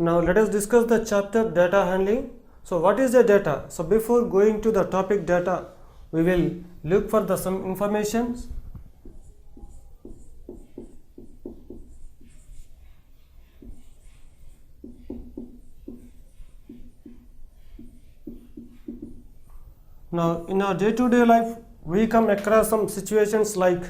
Now let us discuss the chapter data handling. So what is the data? So before going to the topic data, we will look for the some information. Now in our day-to-day life, we come across some situations like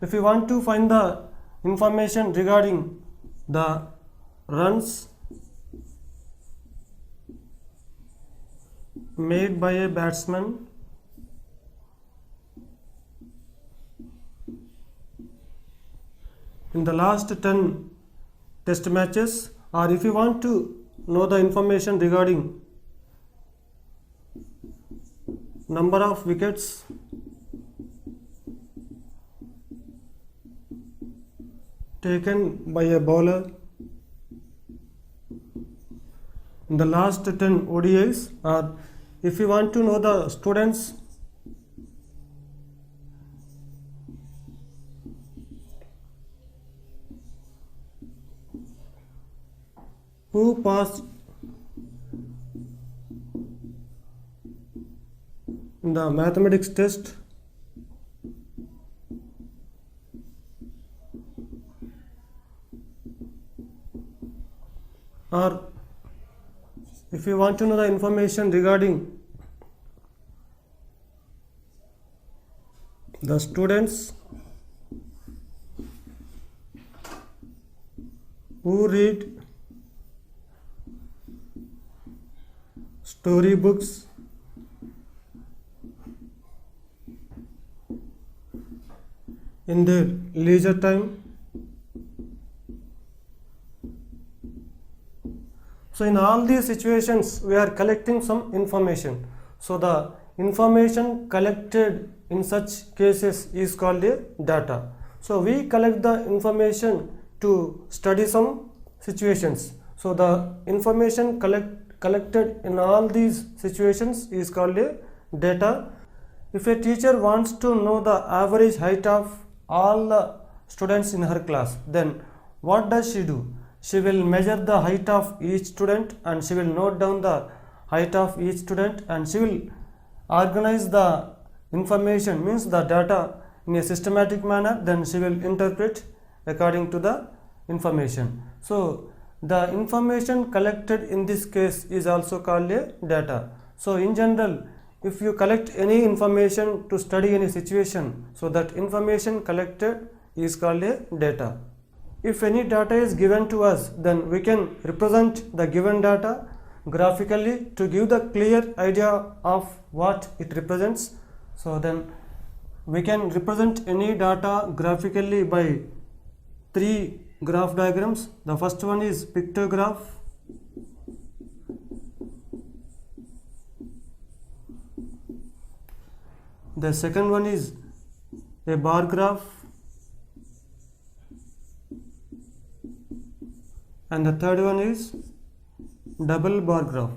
if we want to find the information regarding the runs made by a batsman in the last 10 test matches, or if you want to know the information regarding number of wickets taken by a bowler in the last 10 ODIs, or if you want to know the students who passed in the mathematics test, or if you want to know the information regarding the students who read storybooks in their leisure time. So in all these situations, we are collecting some information. So the information collected in such cases is called a data. So we collect the information to study some situations. So the information collected in all these situations is called a data. If a teacher wants to know the average height of all the students in her class, then what does she do? She will measure the height of each student and she will note down the height of each student, and she will organize the information, means the data, in a systematic manner. Then she will interpret according to the information. So the information collected in this case is also called a data. So in general, if you collect any information to study any situation, so that information collected is called a data. If any data is given to us, then we can represent the given data graphically to give the clear idea of what it represents. So then we can represent any data graphically by 3 graph diagrams. The first one is pictograph, the second one is a bar graph, and the third one is double bar graph.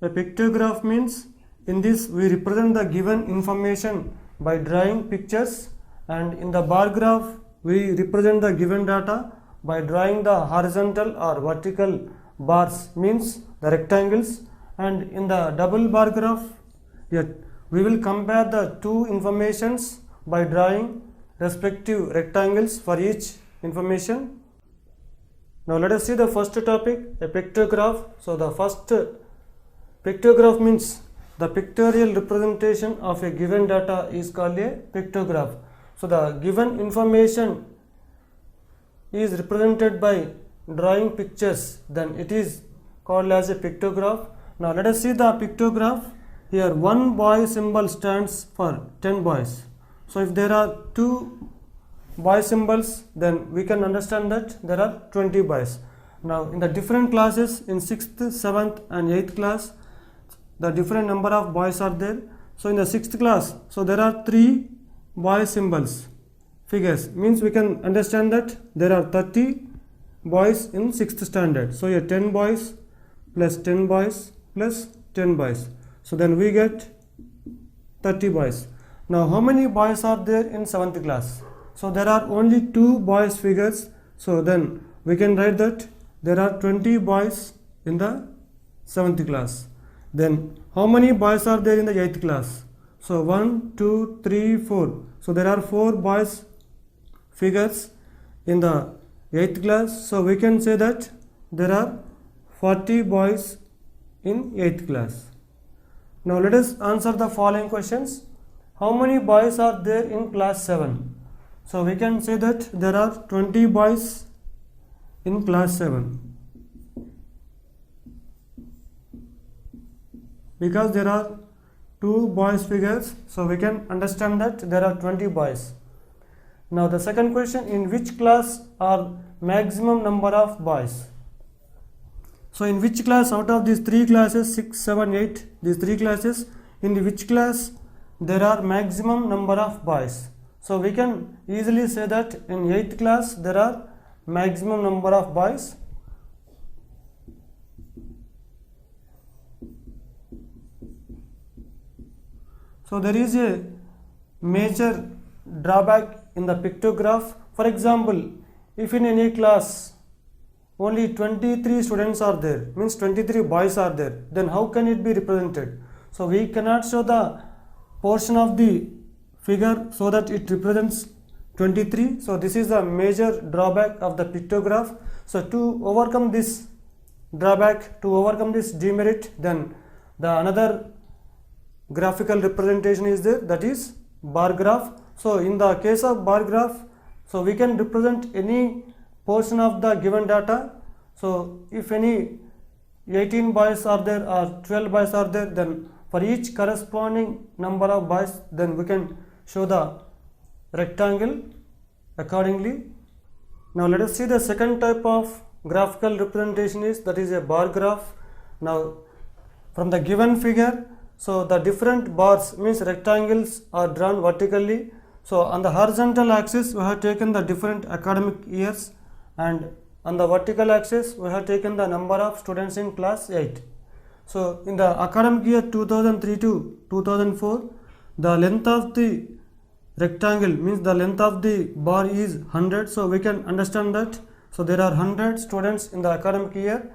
A pictograph means in this we represent the given information by drawing pictures, and in the bar graph we represent the given data by drawing the horizontal or vertical bars, means the rectangles, and in the double bar graph we will compare the two informations by drawing respective rectangles for each information. Now let us see the first topic, a pictograph. So the first pictograph means the pictorial representation of a given data is called a pictograph. So the given information is represented by drawing pictures, then it is called as a pictograph. Now let us see the pictograph. Here one boy symbol stands for 10 boys. So if there are 2 boy symbols, then we can understand that there are 20 boys. Now in the different classes, in 6th, 7th and 8th class, the different number of boys are there. So in the 6th class, so there are 3 boy symbols, figures, means we can understand that there are 30 boys in 6th standard. So here 10 boys plus 10 boys plus 10 boys. So then we get 30 boys. Now how many boys are there in 7th class? So there are only 2 boys figures. So then we can write that there are 20 boys in the 7th class. Then how many boys are there in the 8th class? So 1, 2, 3, 4. So there are 4 boys figures in the 8th class. So we can say that there are 40 boys in 8th class. Now let us answer the following questions. How many boys are there in class 7? So we can say that there are 20 boys in class 7. Because there are 2 boys figures, so we can understand that there are 20 boys. Now the second question, in which class are maximum number of boys? So in which class out of these 3 classes, 6, 7, 8, these 3 classes, in which class there are maximum number of boys? So we can easily say that in 8th class there are maximum number of boys. So there is a major drawback in the pictograph. For example, if in any class only 23 students are there, means 23 boys are there, then how can it be represented? So we cannot show the portion of the figure so that it represents 23. So this is the major drawback of the pictograph. So to overcome this drawback, to overcome this demerit, then the another graphical representation is there, that is bar graph. So in the case of bar graph, so we can represent any portion of the given data. So if any 18 boys are there or 12 boys are there, then for each corresponding number of boys, then we can show the rectangle accordingly. Now let us see the second type of graphical representation is, that is a bar graph. Now from the given figure, so the different bars, means rectangles, are drawn vertically. So on the horizontal axis we have taken the different academic years, and on the vertical axis we have taken the number of students in class 8. So in the academic year 2003 to 2004, the length of the rectangle, means the length of the bar, is 100. So we can understand that. So there are 100 students in the academic year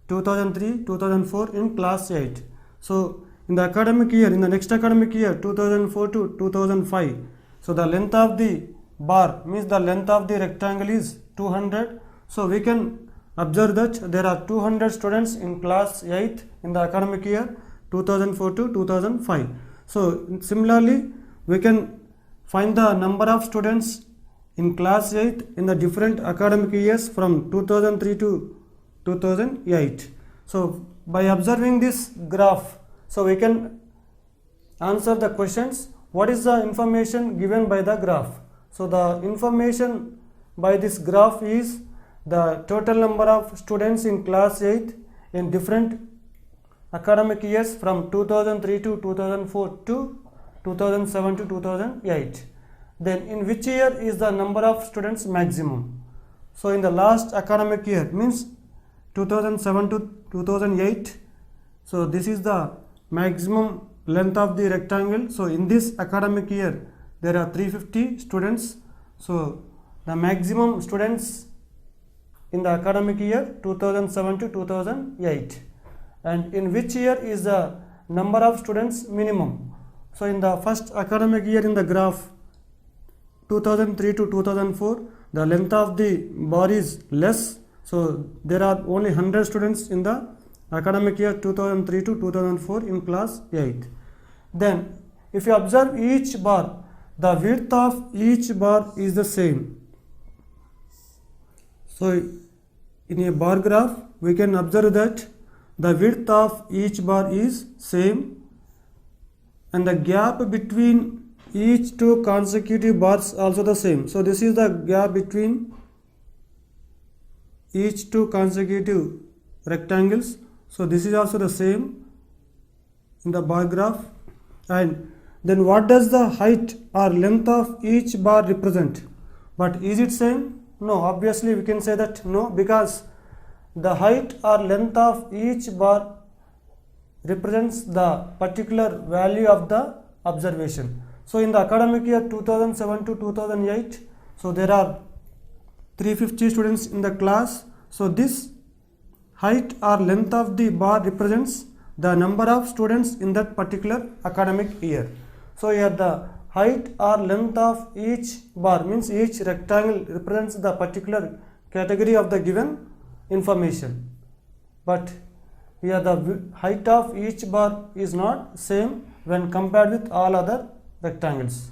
2003-2004 in class 8. So in the academic year, in the next academic year 2004 to 2005, so the length of the bar, means the length of the rectangle, is 200. So we can observe that there are 200 students in class 8 in the academic year 2004 to 2005. So similarly we can find the number of students in class 8 in the different academic years from 2003 to 2008. So by observing this graph, so we can answer the questions. What is the information given by the graph? So the information by this graph is the total number of students in class 8 in different academic years from 2003 to 2004 to 2007 to 2008. Then in which year is the number of students maximum? So in the last academic year, means 2007 to 2008, so this is the maximum length of the rectangle. So in this academic year there are 350 students. So the maximum students in the academic year 2007 to 2008. And in which year is the number of students minimum? So in the first academic year in the graph 2003 to 2004, the length of the bar is less. So there are only 100 students in the academic year 2003 to 2004 in class 8. Then if you observe each bar, the width of each bar is the same. So in a bar graph we can observe that the width of each bar is same, and the gap between each two consecutive bars also the same. So this is the gap between each two consecutive rectangles. So this is also the same in the bar graph. And then what does the height or length of each bar represent? But is it same? No, obviously we can say that no, because the height or length of each bar represents the particular value of the observation. So in the academic year 2007 to 2008, so there are 350 students in the class. So this height or length of the bar represents the number of students in that particular academic year. So here the height or length of each bar means each rectangle represents the particular category of the given information. But here the height of each bar is not same when compared with all other rectangles.